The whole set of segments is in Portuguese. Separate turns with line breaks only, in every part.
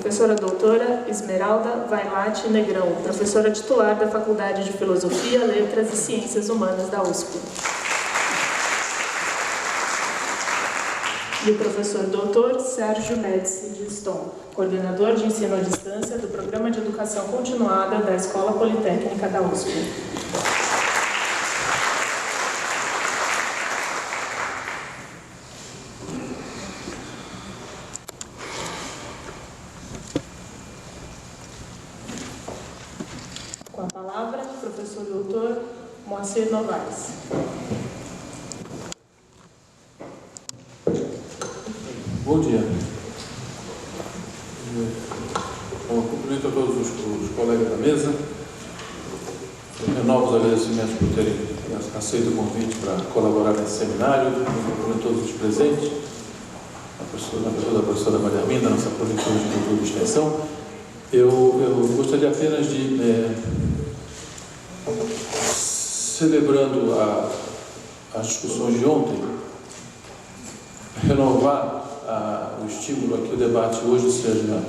Professora doutora Esmeralda Vailate Negrão, professora titular da Faculdade de Filosofia, Letras e Ciências Humanas da USP. E o professor doutor Sérgio Médici de Ston, coordenador de ensino à distância do Programa de Educação Continuada da Escola Politécnica da USP. Com a palavra, o professor doutor Moacir Novaes.
Bom dia. Bom, cumprimento a todos os colegas da mesa. Renovo os agradecimentos por terem aceito o convite para colaborar nesse seminário. Cumprimento todos os presentes. Na pessoa da professora Maria Arminda, nossa professora de Cultura e Extensão. Eu gostaria apenas de, celebrando as discussões de ontem, renovar o estímulo a que o debate hoje seja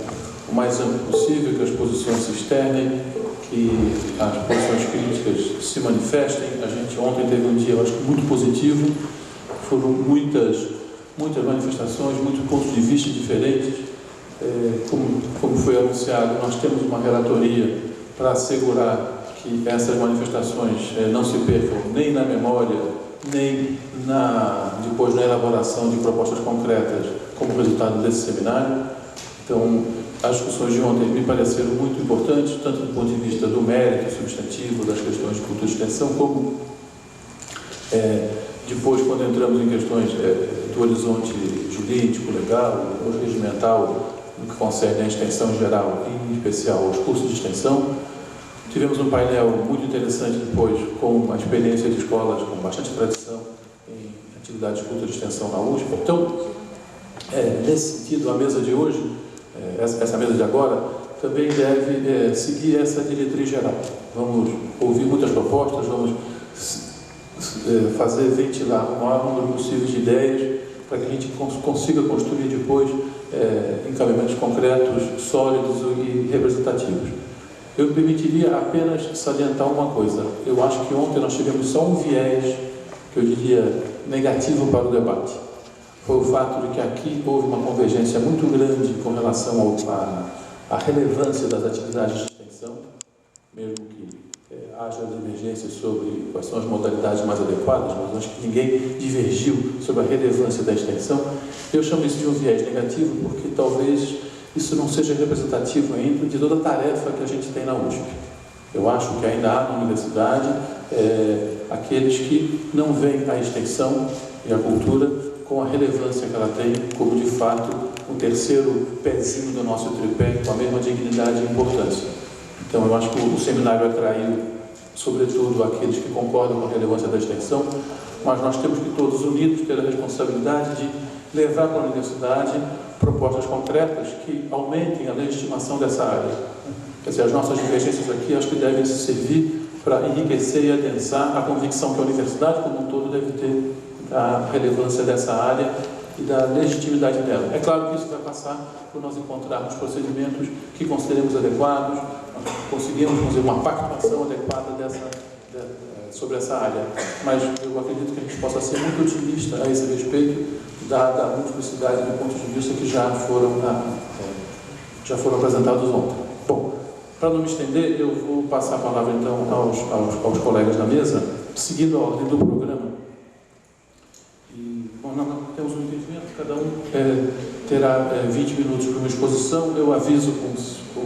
o mais amplo possível, que as posições se externem, que as posições críticas se manifestem. A gente ontem teve um dia, eu acho que muito positivo, foram muitas manifestações, muitos pontos de vista diferentes. Como foi anunciado, nós temos uma relatoria para assegurar que essas manifestações não se percam nem na memória, nem depois na elaboração de propostas concretas como resultado desse seminário. Então, as discussões de ontem me pareceram muito importantes, tanto do ponto de vista do mérito substantivo das questões de cultura e extensão, como depois, quando entramos em questões do horizonte jurídico, legal, ou regimental, no que concerne a extensão geral e, em especial, aos cursos de extensão. Tivemos um painel muito interessante depois, com a experiência de escolas com bastante tradição em atividades de cultura e extensão na USP. Então, nesse sentido, a mesa de hoje, essa mesa de agora, também deve seguir essa diretriz geral. Vamos ouvir muitas propostas, vamos fazer ventilar o maior número possível de ideias para que a gente consiga construir depois encaminhamentos concretos, sólidos e representativos. Eu permitiria apenas salientar uma coisa. Eu acho que ontem nós tivemos só um viés, que eu diria, negativo para o debate. Foi o fato de que aqui houve uma convergência muito grande com relação à relevância das atividades de extensão, mesmo que haja divergências sobre quais são as modalidades mais adequadas, mas acho que ninguém divergiu sobre a relevância da extensão. Eu chamo isso de um viés negativo porque talvez isso não seja representativo ainda de toda a tarefa que a gente tem na USP. Eu acho que ainda há na universidade aqueles que não veem a extensão e a cultura com a relevância que ela tem como, de fato, o terceiro pezinho do nosso tripé, com a mesma dignidade e importância. Então, eu acho que o seminário atraiu, sobretudo, aqueles que concordam com a relevância da extensão, mas nós temos que todos unidos ter a responsabilidade de levar para a universidade propostas concretas que aumentem a legitimação dessa área. Quer dizer, as nossas divergências aqui acho que devem servir para enriquecer e adensar a convicção que a universidade como um todo deve ter da relevância dessa área e da legitimidade dela. É claro que isso vai passar por nós encontrarmos procedimentos que consideremos adequados, nós conseguimos fazer uma pactuação adequada sobre essa área, mas eu acredito que a gente possa ser muito otimista a esse respeito, dada a multiplicidade de pontos de vista que já foram apresentados ontem. Bom, para não me estender, eu vou passar a palavra então aos colegas da mesa, seguindo a ordem do programa. Bom, nós temos um entendimento, cada um terá 20 minutos para uma exposição, eu aviso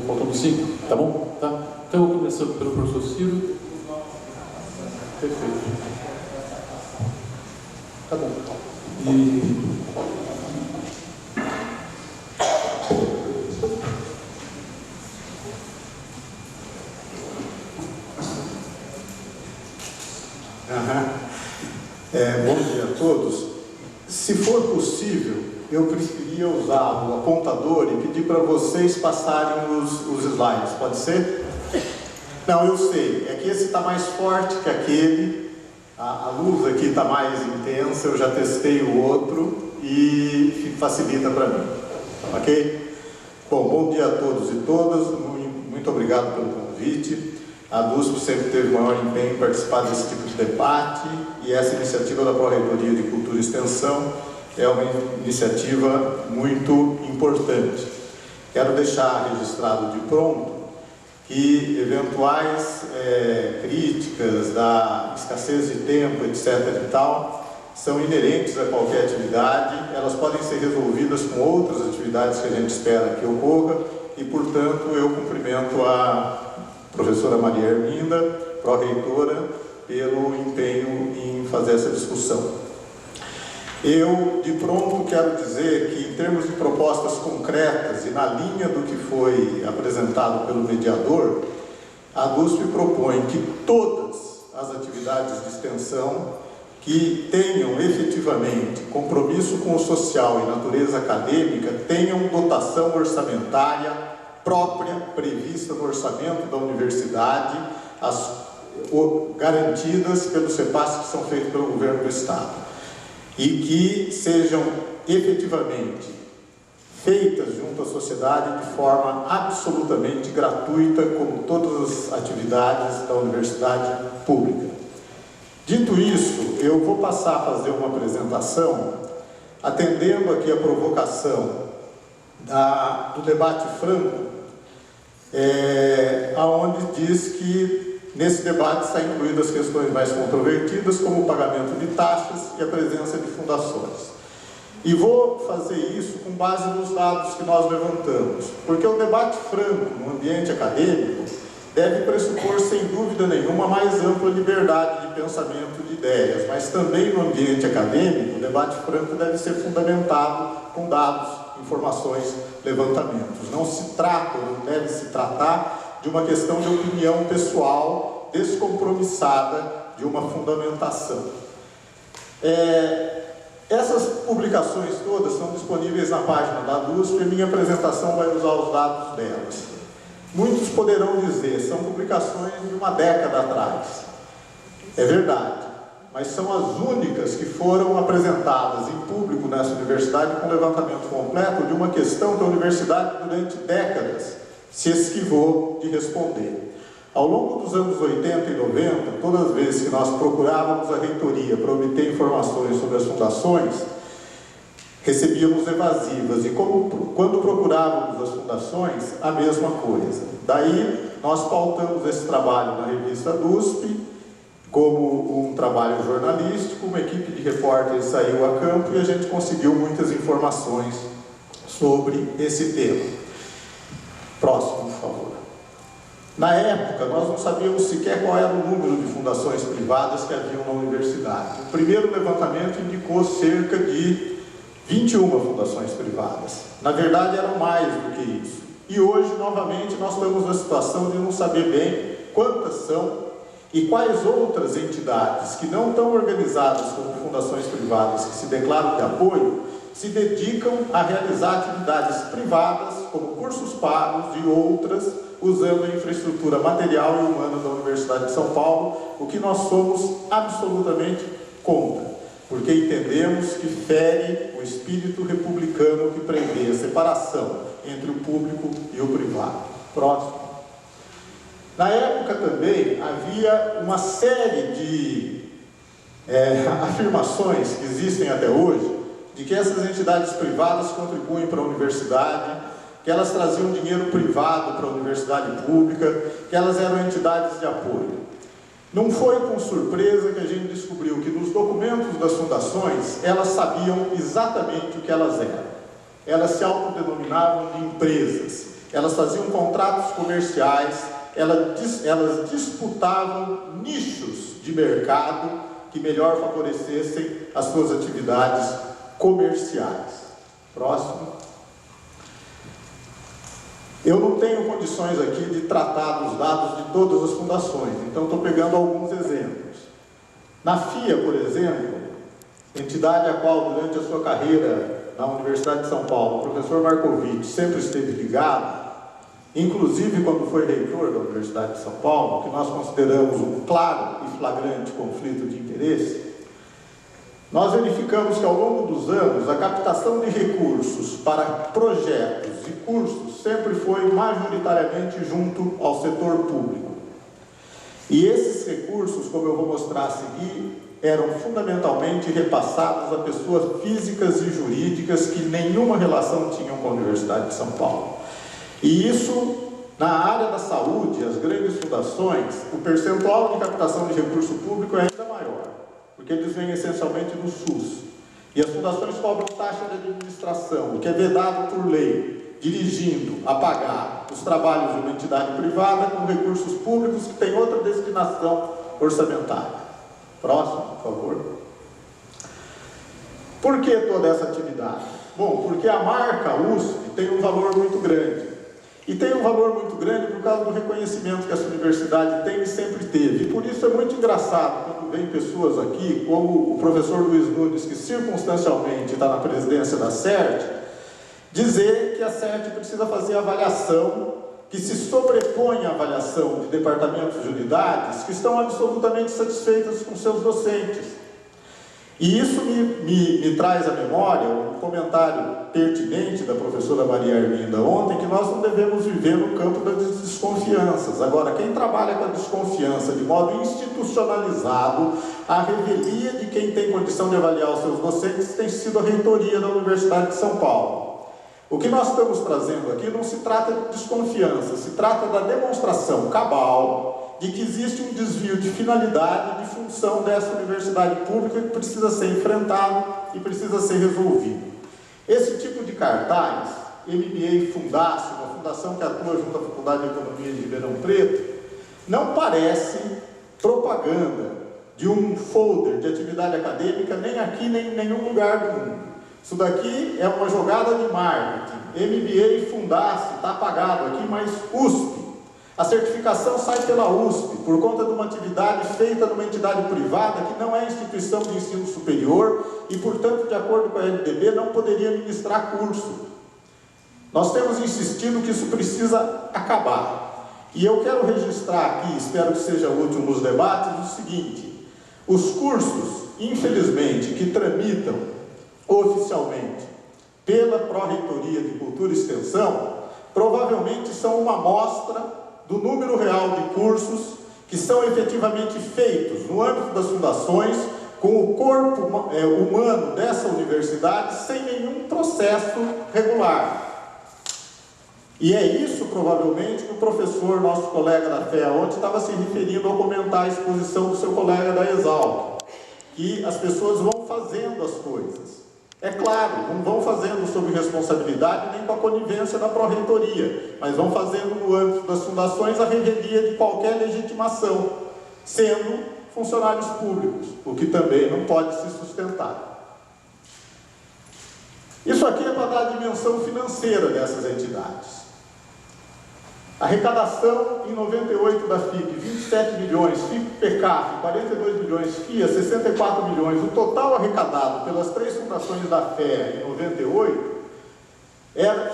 faltando 5, tá bom? Tá? Então, eu vou começar pelo professor Ciro. Perfeito. Tá bom.
Bom dia a todos. Se for possível, eu preferia usar o apontador e pedir para vocês passarem os slides, pode ser? Não, eu sei, é que esse está mais forte que aquele, a luz aqui está mais intensa, eu já testei o outro e facilita para mim, ok? Bom dia a todos e todas, muito obrigado pelo convite. A DUSP sempre teve maior empenho em participar desse tipo de debate e essa iniciativa da Pró-Reitoria de Cultura e Extensão é uma iniciativa muito importante. Quero deixar registrado de pronto que eventuais críticas da escassez de tempo, etc. e tal, são inerentes a qualquer atividade, elas podem ser resolvidas com outras atividades que a gente espera que ocorra e, portanto, eu cumprimento a professora Maria Herminda, pró-reitora, pelo empenho em fazer essa discussão. Eu, de pronto, quero dizer que, em termos de propostas concretas e na linha do que foi apresentado pelo mediador, a DUSP propõe que todas as atividades de extensão que tenham efetivamente compromisso com o social e natureza acadêmica tenham dotação orçamentária própria, prevista no orçamento da universidade, garantidas pelos CEPAS que são feitos pelo governo do Estado, e que sejam efetivamente feitas junto à sociedade de forma absolutamente gratuita, como todas as atividades da universidade pública. Dito isso, eu vou passar a fazer uma apresentação, atendendo aqui a provocação do debate franco, aonde diz que nesse debate está incluídas as questões mais controvertidas, como o pagamento de taxas e a presença de fundações. E vou fazer isso com base nos dados que nós levantamos, porque o debate franco no ambiente acadêmico deve pressupor, sem dúvida nenhuma, mais ampla liberdade de pensamento de ideias, mas também no ambiente acadêmico, o debate franco deve ser fundamentado com dados, informações, levantamentos. Não se trata, não deve se tratar de uma questão de opinião pessoal descompromissada de uma fundamentação. Essas publicações todas são disponíveis na página da DUSP e minha apresentação vai usar os dados delas. Muitos poderão dizer, são publicações de uma década atrás. É verdade, mas são as únicas que foram apresentadas em público nessa universidade com levantamento completo de uma questão que a universidade durante décadas se esquivou de responder. Ao longo dos anos 80 e 90, todas as vezes que nós procurávamos a reitoria para obter informações sobre as fundações, recebíamos evasivas, e quando procurávamos as fundações, a mesma coisa. Daí, nós pautamos esse trabalho na revista DUSP, como um trabalho jornalístico, uma equipe de repórteres saiu a campo e a gente conseguiu muitas informações sobre esse tema. Próximo, por favor. Na época, nós não sabíamos sequer qual era o número de fundações privadas que haviam na universidade. O primeiro levantamento indicou cerca de 21 fundações privadas. Na verdade, eram mais do que isso. E hoje, novamente, nós estamos na situação de não saber bem quantas são e quais outras entidades que não estão organizadas como fundações privadas que se declaram de apoio, se dedicam a realizar atividades privadas, como cursos pagos e outras, usando a infraestrutura material e humana da Universidade de São Paulo, o que nós somos absolutamente contra, porque entendemos que fere o espírito republicano que prevê a separação entre o público e o privado. Próximo. Na época também havia uma série de afirmações que existem até hoje, de que essas entidades privadas contribuem para a universidade, que elas traziam dinheiro privado para a universidade pública, que elas eram entidades de apoio. Não foi com surpresa que a gente descobriu que nos documentos das fundações, elas sabiam exatamente o que elas eram. Elas se autodenominavam de empresas, elas faziam contratos comerciais, elas disputavam nichos de mercado que melhor favorecessem as suas atividades comerciais. Próximo. Eu não tenho condições aqui de tratar dos dados de todas as fundações, então estou pegando alguns exemplos. Na FIA, por exemplo, entidade a qual durante a sua carreira na Universidade de São Paulo, o professor Marcovitch sempre esteve ligado, inclusive quando foi reitor da Universidade de São Paulo, que nós consideramos um claro e flagrante conflito de interesse, nós verificamos que ao longo dos anos a captação de recursos para projetos e cursos sempre foi majoritariamente junto ao setor público. E esses recursos, como eu vou mostrar a seguir, eram fundamentalmente repassados a pessoas físicas e jurídicas que nenhuma relação tinham com a Universidade de São Paulo. E isso, na área da saúde, as grandes fundações, o percentual de captação de recurso público é ainda maior, porque eles vêm essencialmente do SUS. E as fundações cobram taxa de administração, o que é vedado por lei, dirigindo a pagar os trabalhos de uma entidade privada com recursos públicos que têm outra destinação orçamentária. Próximo, por favor. Por que toda essa atividade? Bom, porque a marca USP tem um valor muito grande. E tem um valor muito grande por causa do reconhecimento que essa universidade tem e sempre teve. E por isso é muito engraçado quando vem pessoas aqui, como o professor Luiz Nunes, que circunstancialmente está na presidência da CERT, dizer que a CERT precisa fazer avaliação que se sobrepõe à avaliação de departamentos de unidades que estão absolutamente satisfeitas com seus docentes. E isso me traz à memória um comentário pertinente da professora Maria Arminda ontem, que nós não devemos viver no campo das desconfianças. Agora, quem trabalha com a desconfiança de modo institucionalizado, a revelia de quem tem condição de avaliar os seus docentes tem sido a reitoria da Universidade de São Paulo. O que nós estamos trazendo aqui não se trata de desconfiança, se trata da demonstração cabal de que existe um desvio de finalidade e de função dessa universidade pública que precisa ser enfrentado e precisa ser resolvido. Esse tipo de cartaz, MBA Fundação, uma fundação que atua junto à Faculdade de Economia de Ribeirão Preto, não parece propaganda de um folder de atividade acadêmica nem aqui nem em nenhum lugar do mundo. Isso daqui é uma jogada de marketing. MBA Fundasse, está apagado aqui, mas USP. A certificação sai pela USP, por conta de uma atividade feita numa entidade privada que não é instituição de ensino superior e, portanto, de acordo com a LDB, não poderia ministrar curso. Nós temos insistido que isso precisa acabar. E eu quero registrar aqui, espero que seja útil nos debates, o seguinte: os cursos, infelizmente, que tramitam oficialmente pela Pró-Reitoria de Cultura e Extensão, provavelmente são uma amostra do número real de cursos que são efetivamente feitos no âmbito das fundações, com o corpo humano dessa universidade, sem nenhum processo regular. E é isso, provavelmente, que o professor, nosso colega da FEA ontem, estava se referindo ao comentar a exposição do seu colega da Exalc, que as pessoas vão fazendo as coisas. É claro, não vão fazendo sob responsabilidade nem com a conivência da Pró-Reitoria, mas vão fazendo no âmbito das fundações a revelia de qualquer legitimação, sendo funcionários públicos, o que também não pode se sustentar. Isso aqui é para dar a dimensão financeira dessas entidades. Arrecadação em 98 da FIP, 27 milhões, FIP-PECAF, 42 milhões, FIA, 64 milhões. O total arrecadado pelas três fundações da FEA em 98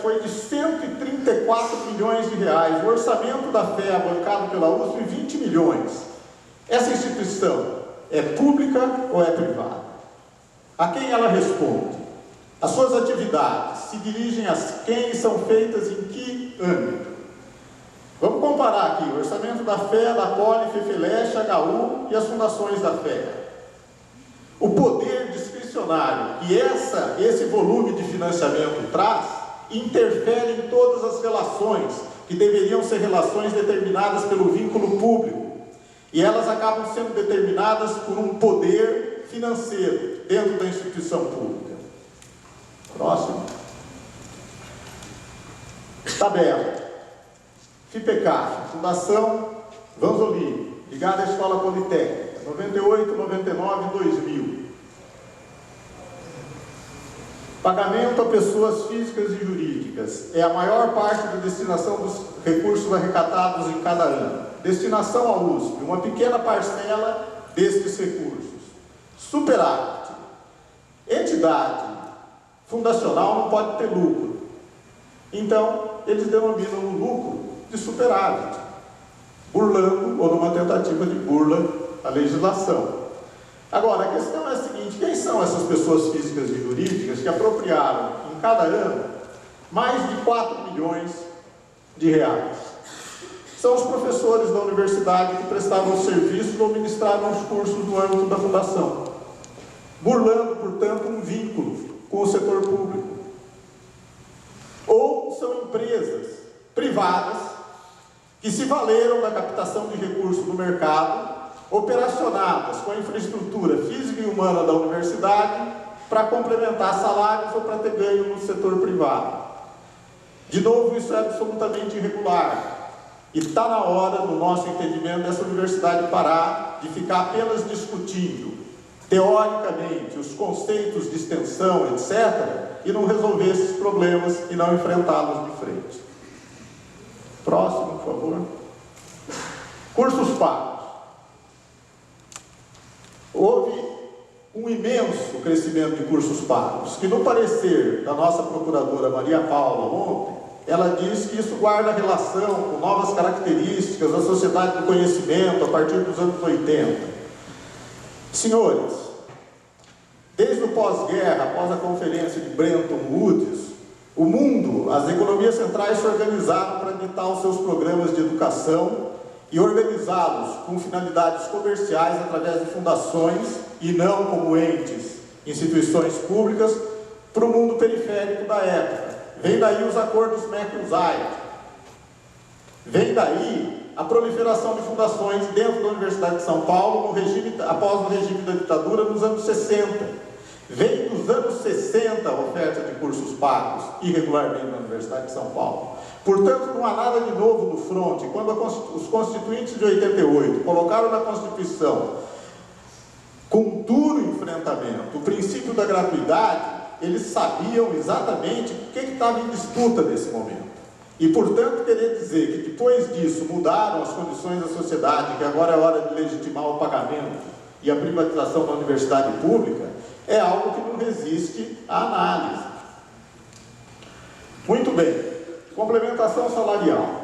foi de 134 milhões de reais. O orçamento da FEA, bancado pela USP, 20 milhões. Essa instituição é pública ou é privada? A quem ela responde? As suas atividades se dirigem a quem e são feitas em que âmbito? Vamos comparar aqui o orçamento da FEA, da Poli, FEFELESH, HU e as fundações da FEA. O poder discricionário que esse volume de financiamento traz interfere em todas as relações que deveriam ser relações determinadas pelo vínculo público. E elas acabam sendo determinadas por um poder financeiro dentro da instituição pública. Próximo. Tabela. FIPECAF, Fundação Vanzolini, ligada à Escola Politécnica, 98, 99, 2000. Pagamento a pessoas físicas e jurídicas é a maior parte da destinação dos recursos arrecadados em cada ano. Destinação à USP, uma pequena parcela destes recursos. Superávit. Entidade fundacional não pode ter lucro. Então, eles denominam o lucro de superávit, burlando ou numa tentativa de burla a legislação. Agora, a questão é a seguinte: quem são essas pessoas físicas e jurídicas que apropriaram em cada ano mais de 4 milhões de reais. São os professores da universidade que prestavam os serviços ou ministraram os cursos no âmbito da fundação, burlando, portanto, um vínculo com o setor público. Ou são empresas privadas que se valeram da captação de recursos do mercado, operacionadas com a infraestrutura física e humana da universidade para complementar salários ou para ter ganho no setor privado. De novo, isso é absolutamente irregular. E está na hora, no nosso entendimento, dessa universidade parar de ficar apenas discutindo, teoricamente, os conceitos de extensão, etc., e não resolver esses problemas e não enfrentá-los de frente. Próximo, por favor. Cursos pagos. Houve um imenso crescimento de cursos pagos, que no parecer da nossa procuradora Maria Paula ontem, ela diz que isso guarda relação com novas características da sociedade do conhecimento a partir dos anos 80. Senhores, desde o pós-guerra, após a conferência de Bretton Woods, o mundo, as economias centrais se organizaram para ditar os seus programas de educação e organizá-los com finalidades comerciais através de fundações e não como entes, instituições públicas, para o mundo periférico da época. Vem daí os acordos MEC-USAID. Vem daí a proliferação de fundações dentro da Universidade de São Paulo após o regime da ditadura nos anos 60. Vem dos anos 60 a oferta de cursos pagos irregularmente na Universidade de São Paulo. Portanto, não há nada de novo no fronte. Quando os constituintes de 88 colocaram na Constituição, com duro enfrentamento, o princípio da gratuidade, eles sabiam exatamente o que estava em disputa nesse momento. E, portanto, querer dizer que depois disso mudaram as condições da sociedade, que agora é hora de legitimar o pagamento e a privatização da universidade pública, é algo que não resiste à análise. Muito bem. Complementação salarial.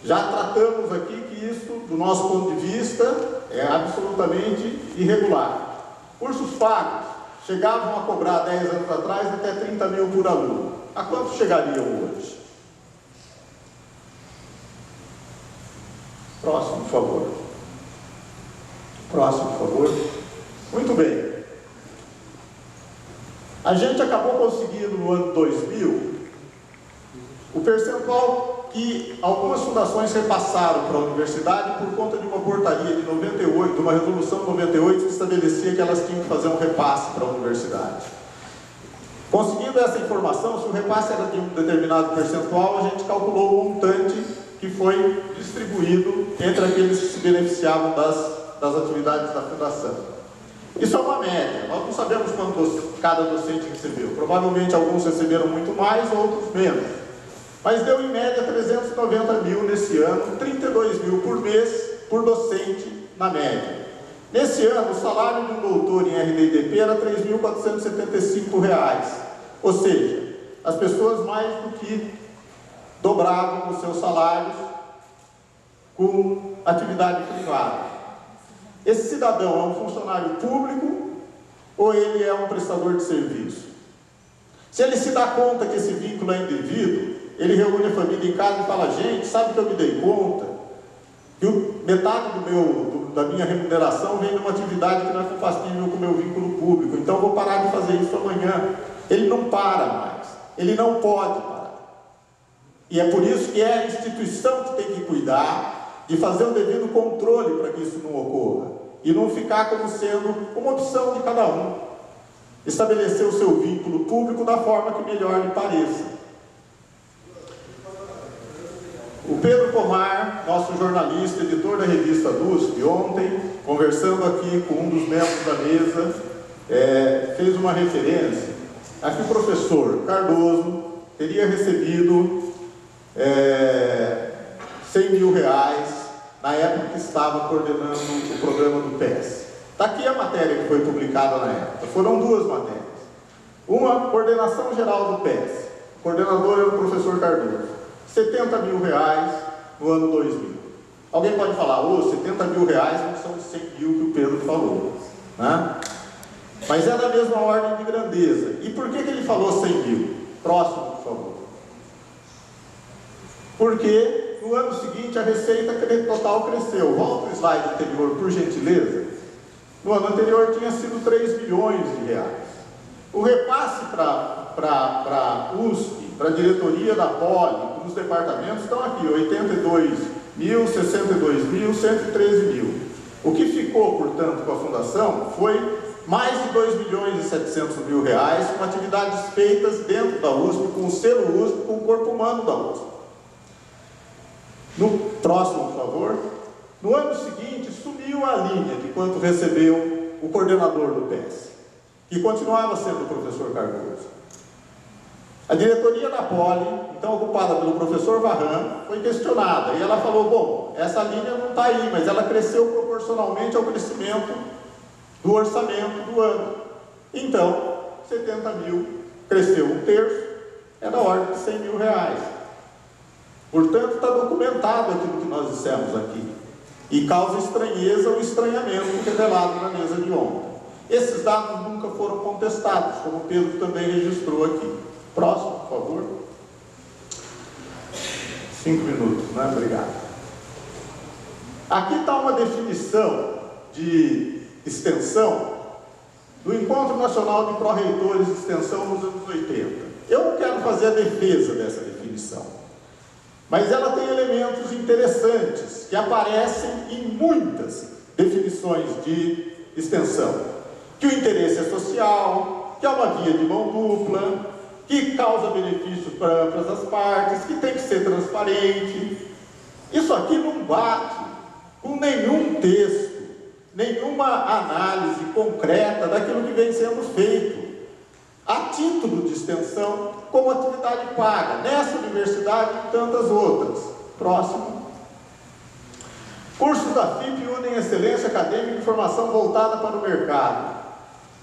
Já tratamos aqui que isso, do nosso ponto de vista, é absolutamente irregular. Cursos pagos chegavam a cobrar 10 anos atrás até 30 mil por aluno. A quanto chegariam hoje? Próximo, por favor. Próximo, por favor. Muito bem. A gente acabou conseguindo no ano 2000 o percentual que algumas fundações repassaram para a universidade por conta de uma portaria de 98, de uma resolução de 98 que estabelecia que elas tinham que fazer um repasse para a universidade. Conseguindo essa informação, se o repasse era de um determinado percentual, a gente calculou o montante que foi distribuído entre aqueles que se beneficiavam das atividades da fundação. Isso é uma média, nós não sabemos quanto cada docente recebeu. Provavelmente alguns receberam muito mais, outros menos. Mas deu em média 390 mil nesse ano, 32 mil por mês por docente na média. Nesse ano, o salário de um doutor em RD&DP era R$ 3.475, ou seja, as pessoas mais do que dobravam os seus salários com atividade privada. Esse cidadão é um funcionário público ou ele é um prestador de serviço? Se ele se dá conta que esse vínculo é indevido, ele reúne a família em casa e fala: gente, sabe que eu me dei conta que metade da minha remuneração vem de uma atividade que não é compatível com o meu vínculo público, então eu vou parar de fazer isso amanhã. Ele não para mais, ele não pode parar. E é por isso que é a instituição que tem que cuidar de fazer o devido controle para que isso não ocorra, e não ficar como sendo uma opção de cada um. Estabelecer o seu vínculo público da forma que melhor lhe pareça. O Pedro Pomar, nosso jornalista, editor da revista USP, ontem, conversando aqui com um dos membros da mesa, fez uma referência a que o professor Cardoso teria recebido 100 mil reais na época que estava coordenando o programa do PES. Está aqui a matéria que foi publicada na época. Foram duas matérias. Uma, coordenação geral do PES. O coordenador era o professor Cardoso. 70 mil reais no ano 2000. Alguém pode falar: 70 mil reais não são os 100 mil que o Pedro falou, né? mas é da mesma ordem de grandeza. E por que ele falou 100 mil? Próximo, por favor. Porque no ano seguinte a receita total cresceu. Volta o slide anterior, por gentileza. No ano anterior tinha sido 3 bilhões de reais. O repasse para a USP, para a diretoria da Poli, para os departamentos, estão aqui, 82 mil, 62 mil, 113 mil. O que ficou, portanto, com a fundação foi mais de 2 milhões e 700 mil reais com atividades feitas dentro da USP, com o selo USP, com o corpo humano da USP. No próximo, por favor. No ano seguinte, subiu a linha de quanto recebeu o coordenador do PS, que continuava sendo o professor Cardoso. A diretoria da Poli, então ocupada pelo professor Varran, foi questionada, e ela falou, bom, essa linha não está aí, mas ela cresceu proporcionalmente ao crescimento do orçamento do ano. Então, 70 mil cresceu um terço, é da ordem de 100 mil reais. Portanto, está documentado aquilo que nós dissemos aqui. E causa estranheza ou estranhamento revelado na mesa de ontem. Esses dados nunca foram contestados, como o Pedro também registrou aqui. Próximo, por favor. 5 minutos, né? Obrigado. Aqui está uma definição de extensão do Encontro Nacional de Pró-Reitores de Extensão nos anos 80. Eu não quero fazer a defesa dessa definição, mas ela tem elementos interessantes que aparecem em muitas definições de extensão. Que o interesse é social, que é uma via de mão dupla, que causa benefícios para ambas as partes, que tem que ser transparente. Isso aqui não bate com nenhum texto, nenhuma análise concreta daquilo que vem sendo feito a título de extensão como atividade paga, nessa universidade e tantas outras. Próximo. Cursos da FIP unem excelência acadêmica e formação voltada para o mercado.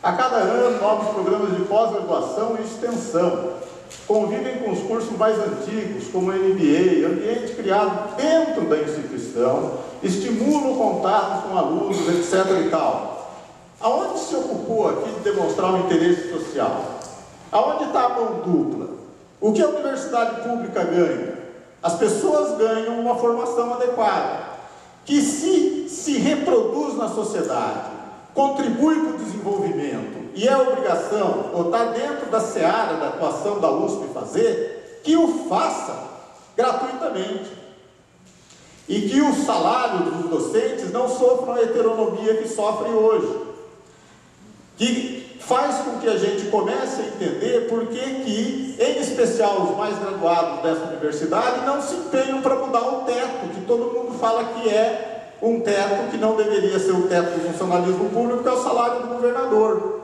A cada ano, novos programas de pós-graduação e extensão convivem com os cursos mais antigos, como o MBA, ambiente criado dentro da instituição, estimula o contato com alunos, etc. e tal. Aonde se ocupou aqui de demonstrar um interesse social? Aonde está a mão dupla? O que a universidade pública ganha? As pessoas ganham uma formação adequada, que se reproduz na sociedade, contribui para o desenvolvimento e é obrigação, ou está dentro da seara da atuação da USP fazer, que o faça gratuitamente. E que o salário dos docentes não sofra a heteronomia que sofre hoje. Que faz com que a gente comece a entender por que, em especial os mais graduados dessa universidade, não se empenham para mudar o teto, que todo mundo fala que é um teto que não deveria ser o teto do funcionalismo público, que é o salário do governador.